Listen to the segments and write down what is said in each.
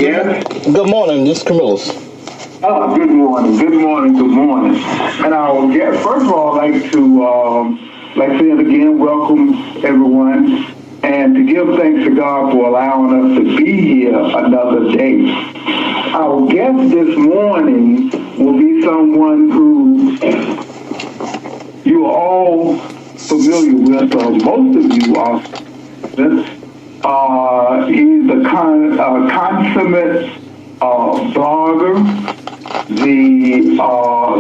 Yes. Good morning, this is Curmilus. Good morning. Good morning. Good morning. And I'll get first of all, I'd like to like I said again, welcome everyone, and to give thanks to God for allowing us to be here another day. Our guest this morning will be someone who you are all familiar with, or most of you are. He's a consummate blogger, the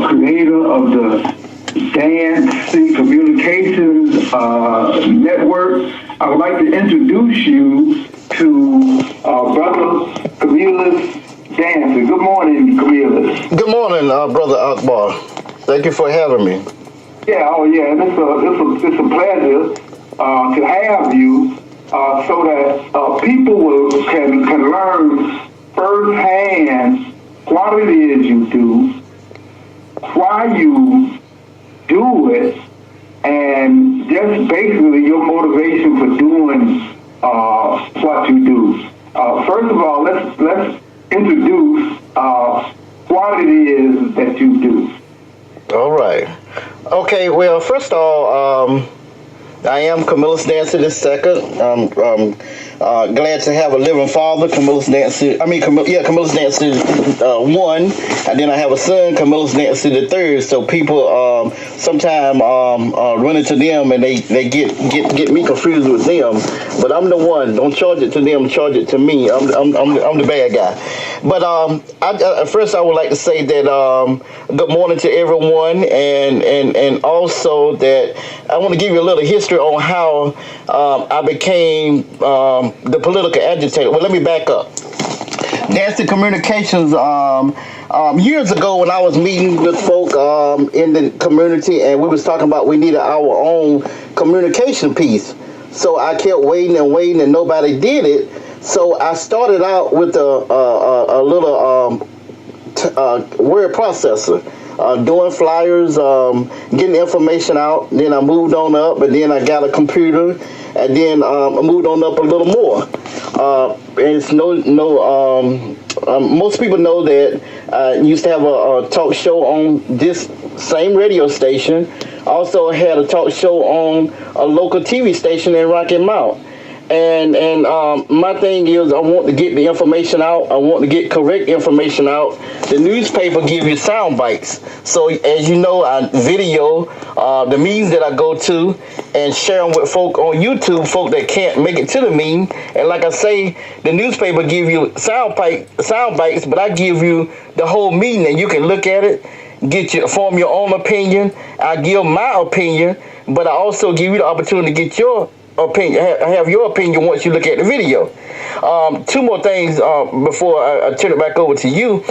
creator of the Dancy Communications Network. I would like to introduce you to Brother Curmilus Dancy. Good morning, Curmilus. Good morning, Brother Akbar. Thank you for having me. Yeah, oh yeah, it's a pleasure to have you so that people can learn firsthand what it is you do, why you do it, and just basically your motivation for doing what you do. First of all, let's introduce what it is that you do. All right. Okay, well, first of all, I am Curmilus Dancy II. Glad to have a living father, Curmilus Dancy. Curmilus Dancy 1, and then I have a son, Curmilus Dancy III. So people sometimes run into them and they get me confused with them. But I'm the one. Don't charge it to them. Charge it to me. I'm the bad guy. But first I would like to say that good morning to everyone, and also that I want to give you a little history on how I became the political agitator. Well, let me back up. Dancy Communications, years ago when I was meeting with folk in the community, and we was talking about we needed our own communication piece. So I kept waiting and nobody did it. So I started out with a little word processor. Doing flyers, getting information out. Then I moved on up, and then I got a computer, and then I moved on up a little more. And it's most people know that I used to have a talk show on this same radio station. Also had a talk show on a local TV station in Rocky Mount. And my thing is I want to get the information out. I want to get correct information out. The newspaper give you sound bites. So as you know, I video the meetings that I go to and share them with folk on YouTube, folk that can't make it to the meeting. And like I say, the newspaper give you sound bites, but I give you the whole meeting, and you can look at it, form your own opinion. I give my opinion, but I also give you the opportunity to get your opinion, have your opinion once you look at the video. Two more things before I turn it back over to you.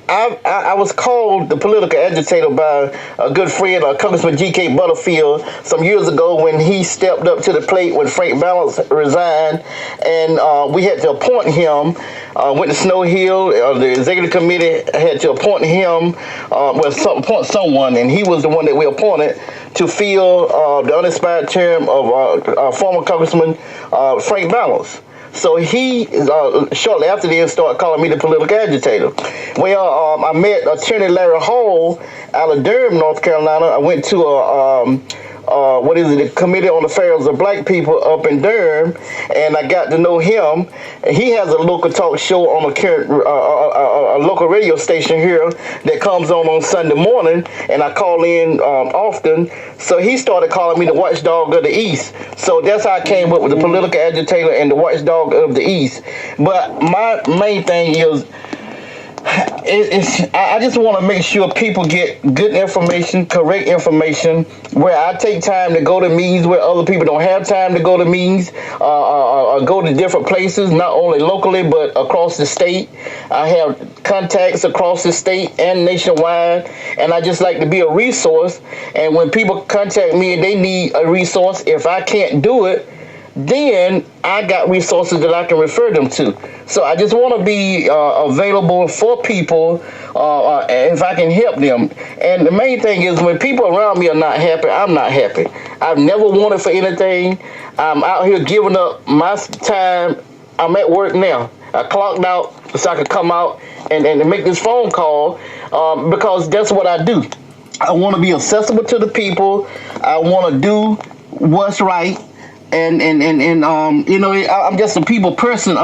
I was called the political agitator by a good friend, Congressman G.K. Butterfield, some years ago when he stepped up to the plate when Frank Balance resigned, and we had to appoint him. Went to Snow Hill. The executive committee had to appoint him, appoint someone, and he was the one that we appointed to fill the unexpired term of former Congressman Frank Balance. So he, shortly after this, started calling me the political agitator. Well, I met Attorney Larry Hall out of Durham, North Carolina. I went to the Committee on Affairs of Black People up in Durham, and I got to know him. He has a local talk show on a local radio station here that comes on Sunday morning, and I call in often. So he started calling me the watchdog of the East. So that's how I came up with the political agitator and the watchdog of the East. But my main thing is, I just want to make sure people get good information, correct information, where I take time to go to meetings where other people don't have time to go to meetings, or go to different places, not only locally but across the state. I have contacts across the state and nationwide, and I just like to be a resource. And when people contact me and they need a resource, if I can't do it, then I got resources that I can refer them to. So I just want to be available for people if I can help them. And the main thing is when people around me are not happy, I'm not happy. I've never wanted for anything. I'm out here giving up my time. I'm at work now. I clocked out so I could come out and make this phone call because that's what I do. I want to be accessible to the people. I want to do what's right, and you know, I'm just a people person.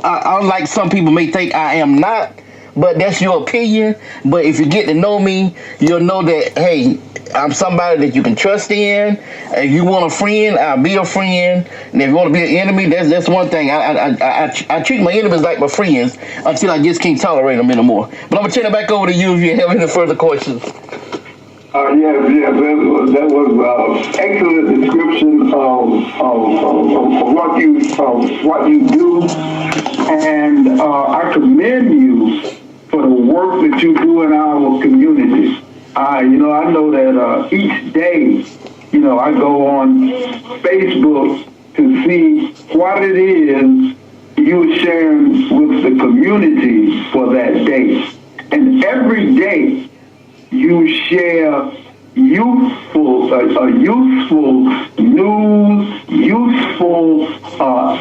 Unlike some people may think I am not, but that's your opinion. But if you get to know me, you'll know that, hey, I'm somebody that you can trust in. If you want a friend, I'll be a friend. And if you want to be an enemy, that's one thing. I treat my enemies like my friends until I just can't tolerate them anymore. But I'm going to turn it back over to you if you have any further questions. Yes, that was excellent description of what you do, and I commend you for the work that you do in our community. I know that each day, I go on Facebook to see what it is you're sharing with the community for that day, and every day you share useful news, useful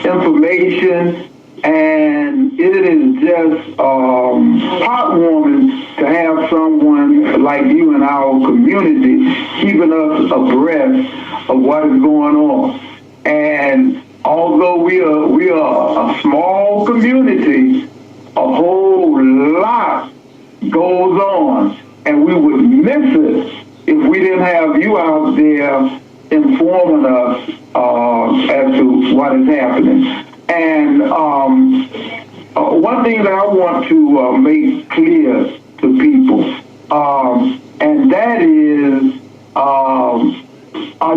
information, and it is just heartwarming to have someone like you in our community keeping us abreast of what is going on. And although we are a small community, a whole lot goes on. And we would miss it if we didn't have you out there informing us as to what is happening. And one thing that I want to make clear to people, and that is, are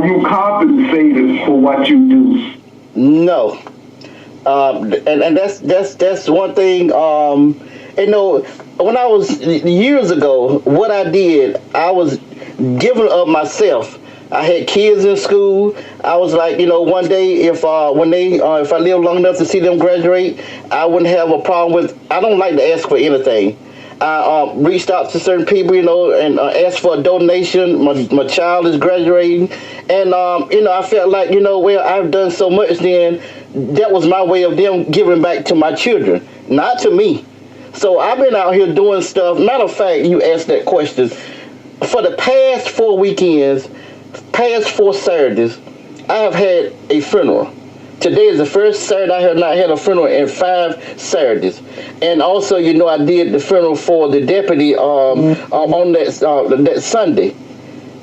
you compensated for what you do? No. And that's one thing. When I was years ago, what I did, I was giving of myself. I had kids in school. I was like, one day if I live long enough to see them graduate, I wouldn't have a problem with. I don't like to ask for anything. I reached out to certain people, and asked for a donation. My child is graduating, and I felt like, I've done so much. Then that was my way of them giving back to my children, not to me. So I've been out here doing stuff. Matter of fact, you asked that question. For the past 4 weekends, past 4 Saturdays, I have had a funeral. Today is the first Saturday I have not had a funeral in 5 Saturdays. And also, I did the funeral for the deputy on that Sunday.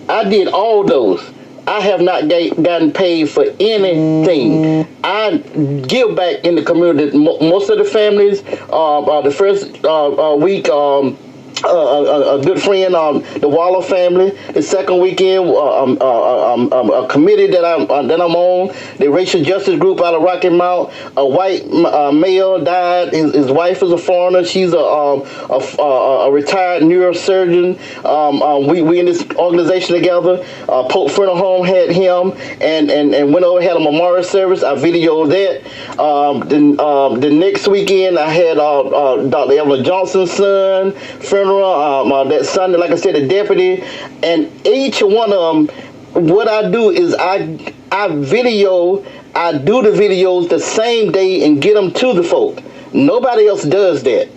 I did all those. I have not gotten paid for anything. I give back in the community. Most of the families, the first week, a good friend, the Waller family. The second weekend, a committee that I'm on, the racial justice group out of Rocky Mount. A white male died. His wife is a foreigner. She's a retired neurosurgeon. We in this organization together. Pope Funeral Home had him, and went over, had a memorial service. I videoed that. The next weekend I had Dr. Evelyn Johnson's son funeral. That Sunday, like I said, the deputy, and each one of them, what I do is I do the videos the same day and get them to the folk. Nobody else does that.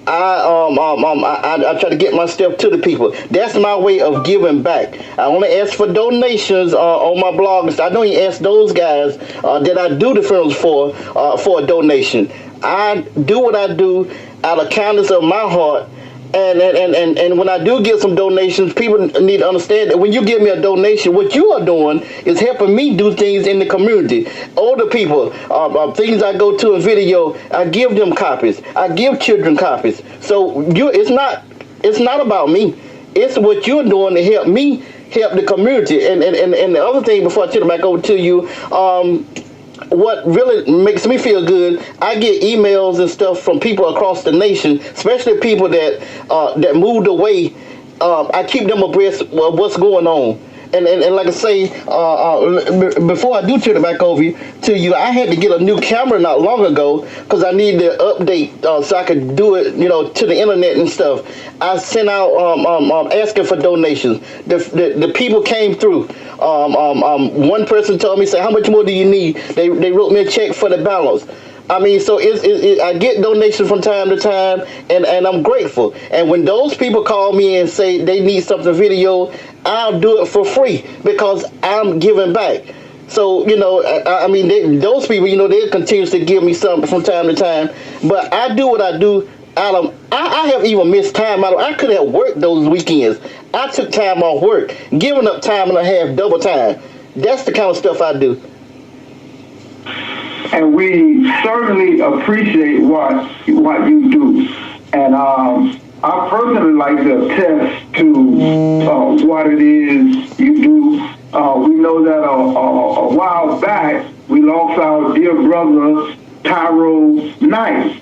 I try to get my stuff to the people. That's my way of giving back. I only ask for donations on my blogs. I don't even ask those guys that I do the funerals for a donation. I do what I do out of kindness of my heart. And when I do get some donations, people need to understand that when you give me a donation, what you are doing is helping me do things in the community. Older people, things I go to in video, I give them copies. I give children copies. So it's not about me. It's what you're doing to help me help the community. And the other thing, before I turn it back over to you, what really makes me feel good, I get emails and stuff from people across the nation, especially people that moved away. I keep them abreast of what's going on. And like I say, before I do turn it back over to you, I had to get a new camera not long ago because I needed to update so I could do it, to the internet and stuff. I sent out asking for donations. The people came through. One person told me, say, how much more do you need? They wrote me a check for the balance. I mean, so I get donations from time to time, and I'm grateful. And when those people call me and say they need something video, I'll do it for free because I'm giving back. So, I mean, those people, they continue to give me something from time to time. But I do what I do out of, I have even missed time out of, I could have worked those weekends. I took time off work, giving up time and a half, double time. That's the kind of stuff I do. And we certainly appreciate what you do. And I personally like to attest to what it is you do. We know that a while back, we lost our dear brother, Tyro Knight.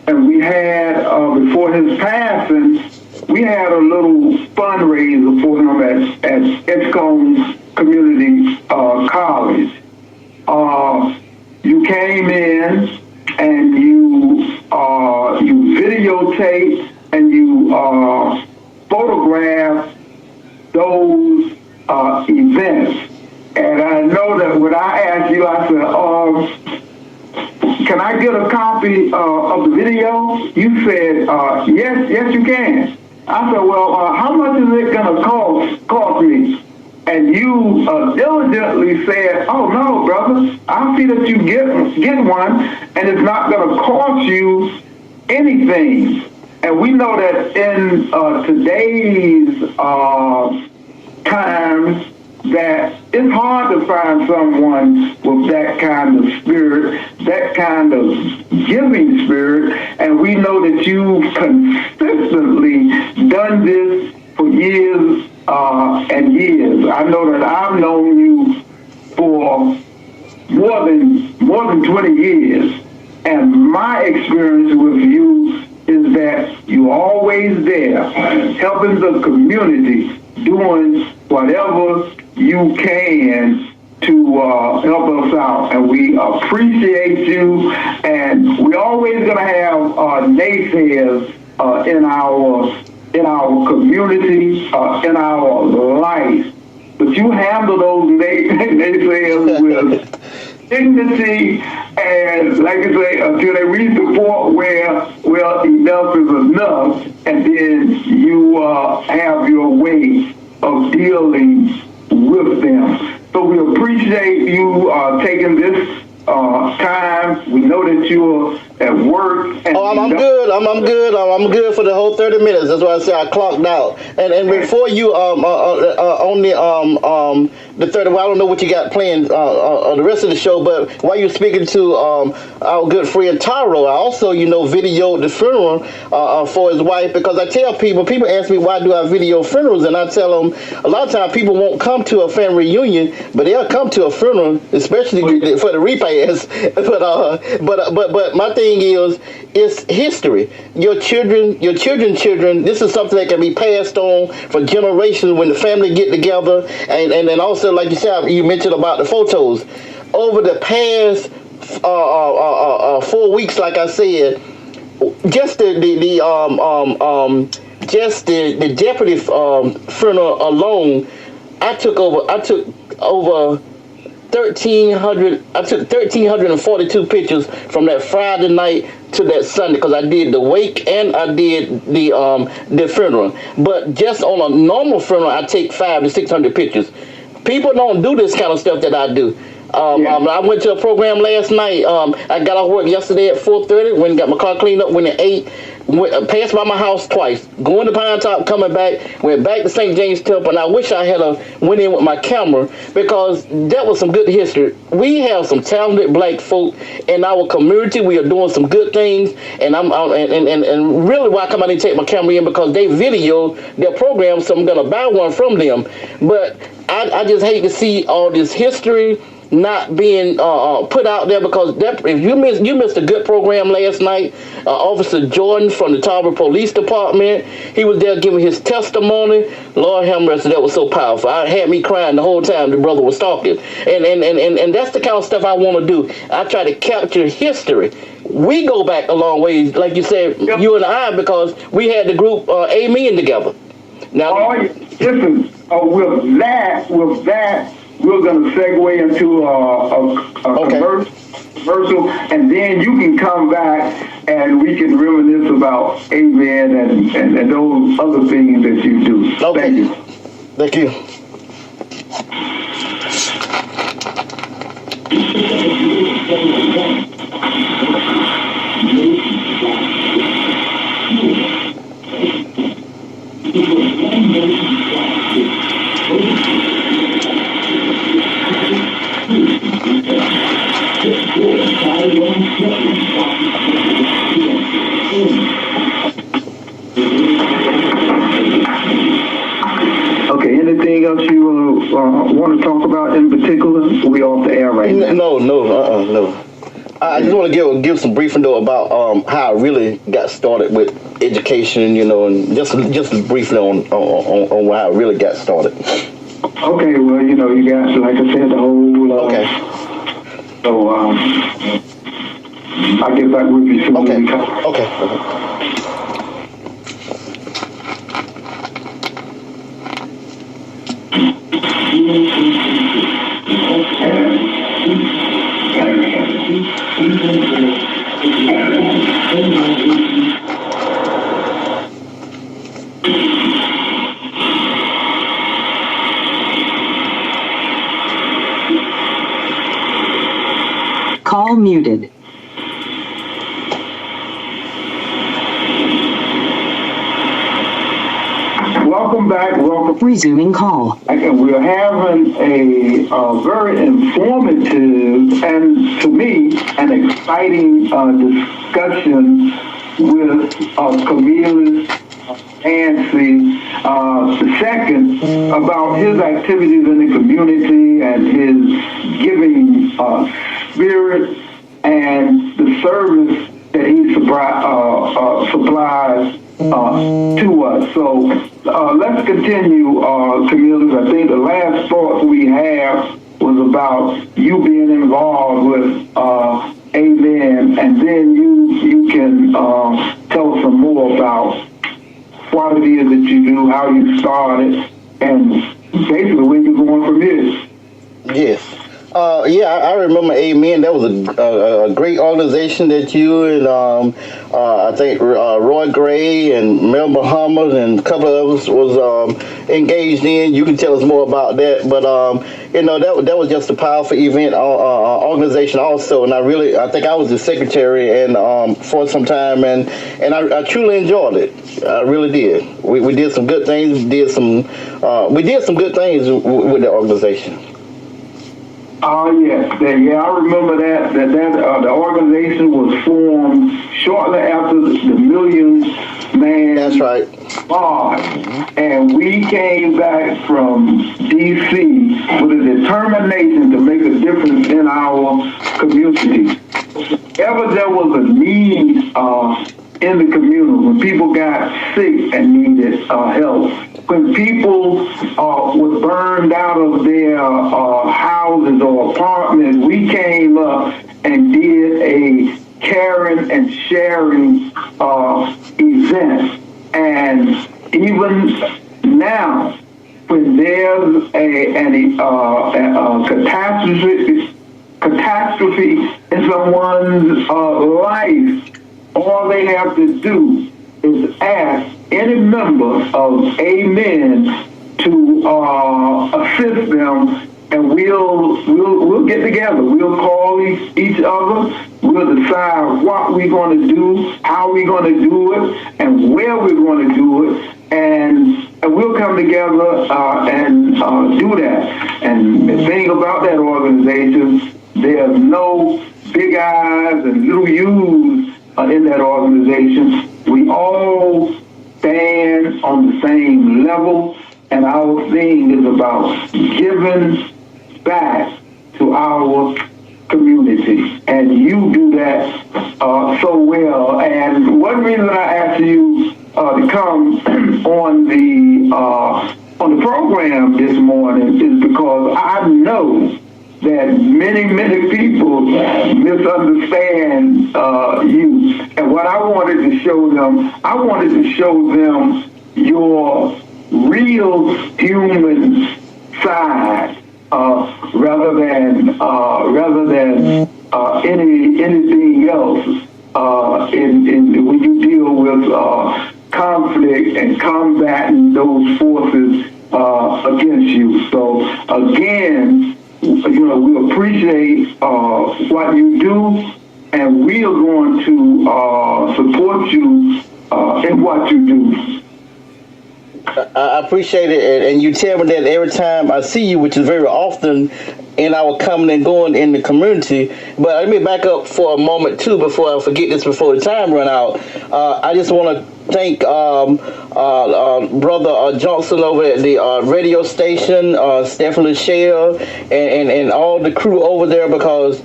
And we had, before his passing, we had a little fundraiser for him at Edgecombe Community College. You came in and you videotaped and you photographed those events. And I know that when I asked you, I said, can I get a copy of the video? You said, yes, you can. I said, well, how much is it going to cost me? And you diligently said, oh, no, brother, I'll see that you get one, and it's not going to cost you anything. And we know that in today's times, that it's hard to find someone with that kind of spirit, that kind of giving spirit, and we know that you've consistently done this for years and years. I know that I've known you for more than 20 years, and my experience with you is that you're always there, helping the community, doing whatever you can to help us out. And we appreciate you, and we're always going to have naysayers in our community, in our life. But you handle those naysayers with dignity, and like I say, until they reach the point where, well, enough is enough, and then you have your way of dealing with them. So we appreciate you taking this time. We know that you're at work. And I'm good. I'm good. I'm good for the whole 30 minutes. That's why I said I clocked out. And before you on the 30, well, I don't know what you got planned the rest of the show, but while you're speaking to our good friend Tyro, I also videoed the funeral for his wife, because I tell people ask me why do I video funerals, and I tell them a lot of times people won't come to a family reunion, but they'll come to a funeral, especially for the repast. But my thing is, it's history. Your children, this is something that can be passed on for generations when the family get together. And then also, like you said, you mentioned about the photos. Over the past 4 weeks, like I said, just the Jeopardy funeral alone, I took over 1,342 pictures from that Friday night to that Sunday, because I did the wake and I did the funeral. But just on a normal funeral, I take 500 to 600 pictures. People don't do this kind of stuff that I do. I went to a program last night. I got off work yesterday at 4:30. Went and got my car cleaned up. Went at 8. Passed by my house twice. Going to Pine Top, coming back. Went back to St. James Temple. And I wish I had went in with my camera, because that was some good history. We have some talented black folk in our community. We are doing some good things. And and really why I come out and take my camera in, because they video their program, so I'm gonna buy one from them. But I just hate to see all this history not being put out there, because if you missed a good program last night. Officer Jordan from the Tarboro Police Department, he was there giving his testimony. Lord have mercy, that was so powerful. I had me crying the whole time the brother was talking. And that's the kind of stuff I want to do. I try to capture history. We go back a long ways, like you said, you and I, because we had the group Amen together. Now, listen, with that, we're going to segue into a commercial. commercial, and then you can come back and we can reminisce about Amen and those other things that you do. Okay. Thank you. Thank you. Okay, anything else you want to talk about in particular? We off the air right now. No. I just want to give some briefing though about how I really got started with education, and just briefly on how I really got started. Okay, well, you got, like I said, the whole. Okay. So I'll get back with you soon. Okay. Call muted. Welcome back. Welcome. Resuming call. And we're having a very informative and, to me, an exciting discussion with Curmilus Dancy II about his activities in the community and his giving spirit and the service that he supplies to us. So let's continue, Curmilus. I think the last thought we have was about you being involved with Amen, and then you can tell us some more about what it is that you do, how you started, and basically where you're going from here. Yes. I remember Amen. That was a great organization that you and I think Roy Gray and Mel Muhammad and a couple of others was engaged in. You can tell us more about that, but that was just a powerful event organization also, and I think I was the secretary and for some time, and I truly enjoyed it. I really did. We did some good things. We did some good things with the organization. Oh, yes. I remember that the organization was formed shortly after the Million Man That's right. March. And we came back from D.C. with a determination to make a difference in our community. Ever there was a need in the community, when people got sick and needed help, when people were burned out of their houses or apartments, we came up and did a caring and sharing event. And even now, when there's a catastrophe in someone's life, all they have to do is ask any member of Amen to assist them, and we'll get together. We'll call each other. We'll decide what we're going to do, how we're going to do it, and where we're going to do it, and we'll come together and do that. And the thing about that organization, there's no big eyes and little U's in that organization. We all stand on the same level, and our thing is about giving back to our community. And you do that so well. And one reason I asked you to come on the program this morning is because I know that many people misunderstand you. And what I wanted to show them your real human side, rather than anything else in when you deal with conflict and combating those forces against you. So again, we appreciate what you do, and we are going to support you in what you do. I appreciate it, and you tell me that every time I see you, which is very often in our coming and going in the community. But let me back up for a moment too before I forget this, before the time run out. I just want to thank Brother Johnson over at the radio station, Stephen Lachelle, and all the crew over there, because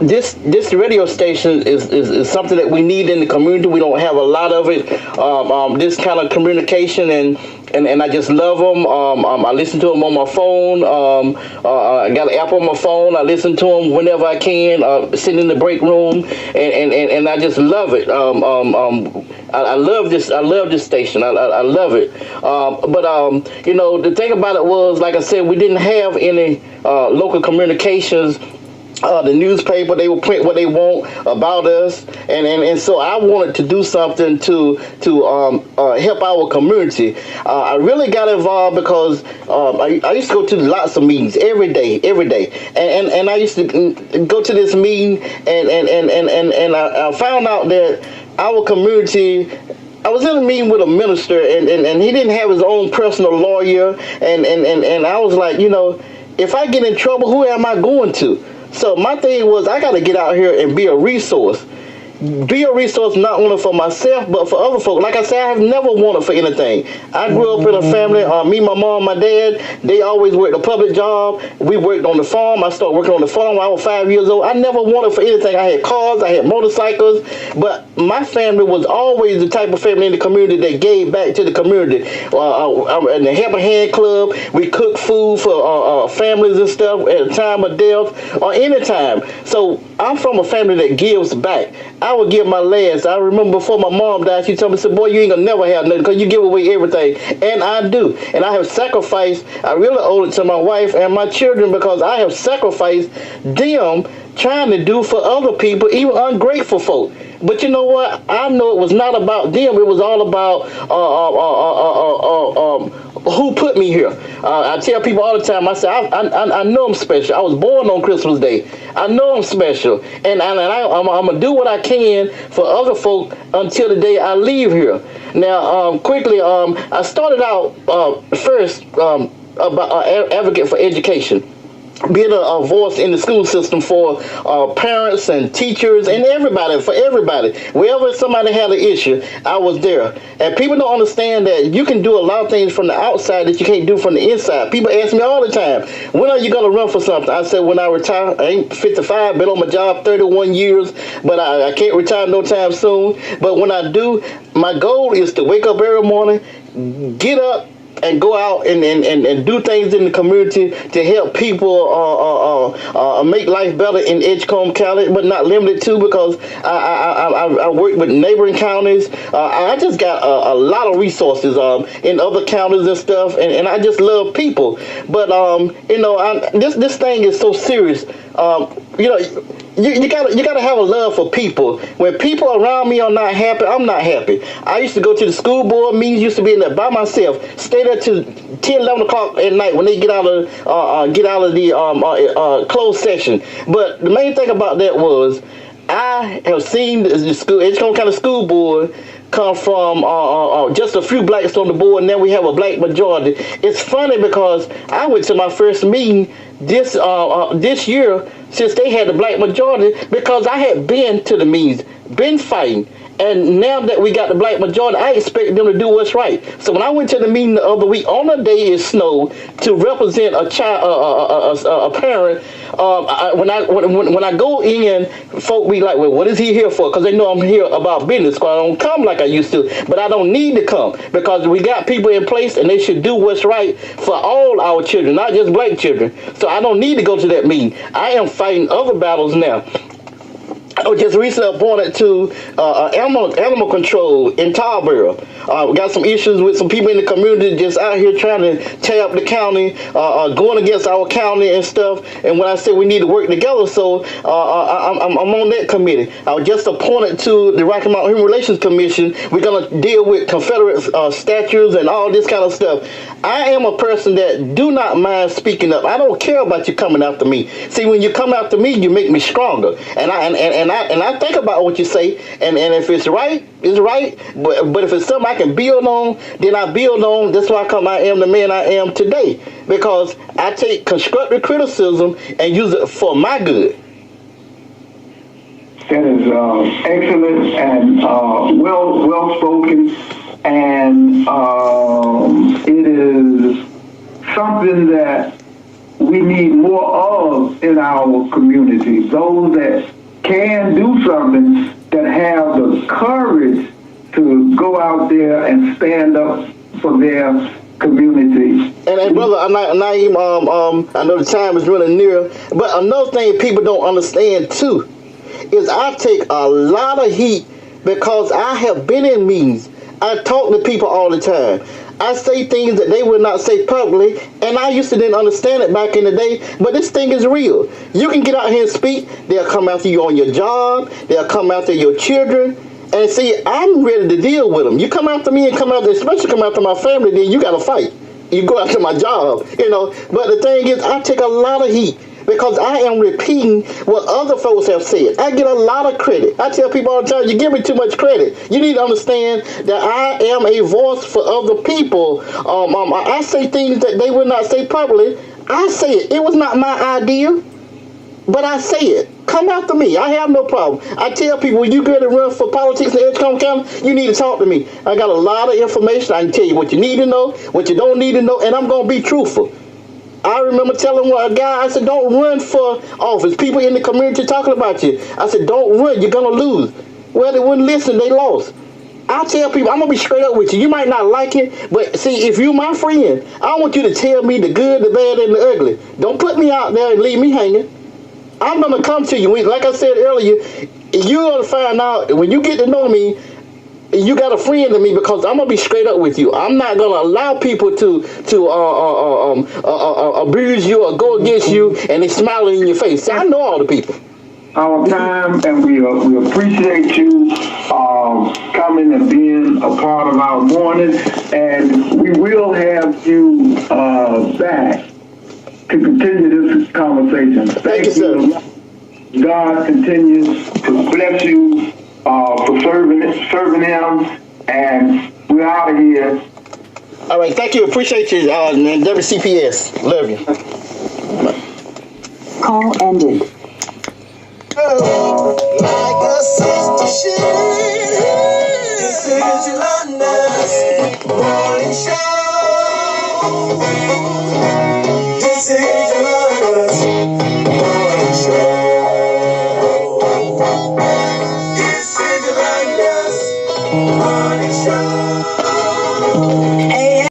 this radio station is something that we need in the community. We don't have a lot of it, this kind of communication, and I just love them. I listen to them on my phone. I got an app on my phone. I listen to them whenever I can, sitting in the break room, and I just love it. I love this. I love this station. I love it. But the thing about it was, like I said, we didn't have any local communications. The newspaper, they will print what they want about us, and so I wanted to do something to help our community. I really got involved because I used to go to lots of meetings every day, and I used to go to this meeting, and I found out that our community. I was in a meeting with a minister, and he didn't have his own personal lawyer, and I was like, if I get in trouble, who am I going to? So my thing was, I got to get out here and be a resource. Be a resource not only for myself, but for other folks. Like I said, I have never wanted for anything. I grew up in a family, me, my mom, my dad, they always worked a public job. We worked on the farm. I started working on the farm when I was 5 years old. I never wanted for anything. I had cars, I had motorcycles, but my family was always the type of family in the community that gave back to the community. In the Helping Hand Club, we cooked food for families and stuff at a time of death or any time. So I'm from a family that gives back. I would give my last. I remember before my mom died, she told me, said, boy, you ain't gonna never have nothing because you give away everything. And I do. And I have sacrificed. I really owe it to my wife and my children because I have sacrificed them trying to do for other people, even ungrateful folk. But you know what? I know it was not about them. It was all about who put me here. I tell people all the time, I say, I know I'm special. I was born on Christmas Day. I know I'm special. And I'm going to do what I can for other folk until the day I leave here. Now, quickly, I started out first about advocate for education. Being a voice in the school system for parents and teachers and everybody, for everybody. Wherever somebody had an issue, I was there. And people don't understand that you can do a lot of things from the outside that you can't do from the inside. People ask me all the time, when are you going to run for something? I said, when I retire. I ain't 55, been on my job 31 years, but I can't retire no time soon. But when I do, my goal is to wake up every morning, get up, and go out and do things in the community to help people make life better in Edgecombe County, but not limited to, because I work with neighboring counties. I just got a lot of resources in other counties and stuff, and I just love people. But this thing is so serious. You gotta have a love for people. When people around me are not happy, I'm not happy. I used to go to the school board meetings, used to be in there by myself, stay there till 10, 11 o'clock at night when they get out of the closed session. But the main thing about that was, I have seen the school, Edgecombe County School Board come from just a few blacks on the board, and then we have a black majority. It's funny because I went to my first meeting this year since they had the black majority, because I had been to the meetings, been fighting. And now that we got the black majority, I expect them to do what's right. So when I went to the meeting the other week, on the day it snowed, to represent a child, a parent, when I go in, folk be like, well, what is he here for? Because they know I'm here about business. Because I don't come like I used to, but I don't need to come, because we got people in place and they should do what's right for all our children, not just black children. So I don't need to go to that meeting. I am fighting other battles now. I was just recently appointed to animal control in Tarboro. We got some issues with some people in the community just out here trying to tear up the county, going against our county and stuff. And when I said we need to work together, so I'm on that committee. I was just appointed to the Rocky Mountain Human Relations Commission. We're going to deal with Confederate statues and all this kind of stuff. I am a person that do not mind speaking up. I don't care about you coming after me. See, when you come after me, you make me stronger. And I think about what you say, and if it's right, it's right. But if it's something I can build on, then I build on. That's why I am the man I am today, because I take constructive criticism and use it for my good. That is excellent and well spoken, and it is something that we need more of in our community. Those that can do something, that have the courage to go out there and stand up for their community. And brother, I know the time is running near, but another thing people don't understand too is I take a lot of heat because I have been in meetings. I talk to people all the time. I say things that they would not say publicly, and I used to didn't understand it back in the day, but this thing is real. You can get out here and speak, they'll come after you on your job, they'll come after your children, and see, I'm ready to deal with them. You come after me and especially come after my family, then you got to fight. You go after my job, but the thing is, I take a lot of heat, because I am repeating what other folks have said. I get a lot of credit. I tell people all the time, you give me too much credit. You need to understand that I am a voice for other people. I say things that they would not say publicly. I say it. It was not my idea, but I say it. Come after me. I have no problem. I tell people, when you go to run for politics in Edgecombe County, you need to talk to me. I got a lot of information. I can tell you what you need to know, what you don't need to know, and I'm going to be truthful. I remember telling a guy, I said, don't run for office. People in the community talking about you. I said, don't run. You're going to lose. Well, they wouldn't listen. They lost. I tell people, I'm going to be straight up with you. You might not like it, but see, if you're my friend, I want you to tell me the good, the bad, and the ugly. Don't put me out there and leave me hanging. I'm going to come to you. Like I said earlier, you're going to find out, when you get to know me, you got a friend in me, because I'm gonna be straight up with you. I'm not gonna allow people to abuse you or go against you and they smiling in your face. See, I know all the people. Our time, and we appreciate you coming and being a part of our morning, and we will have you back to continue this conversation. Thank you, sir. God continues to bless you for serving him, and we're out of here. All right, thank you. Appreciate you, WCPS. Love you. Call ended. Like a sister should. This is Yolanda's morning show. This is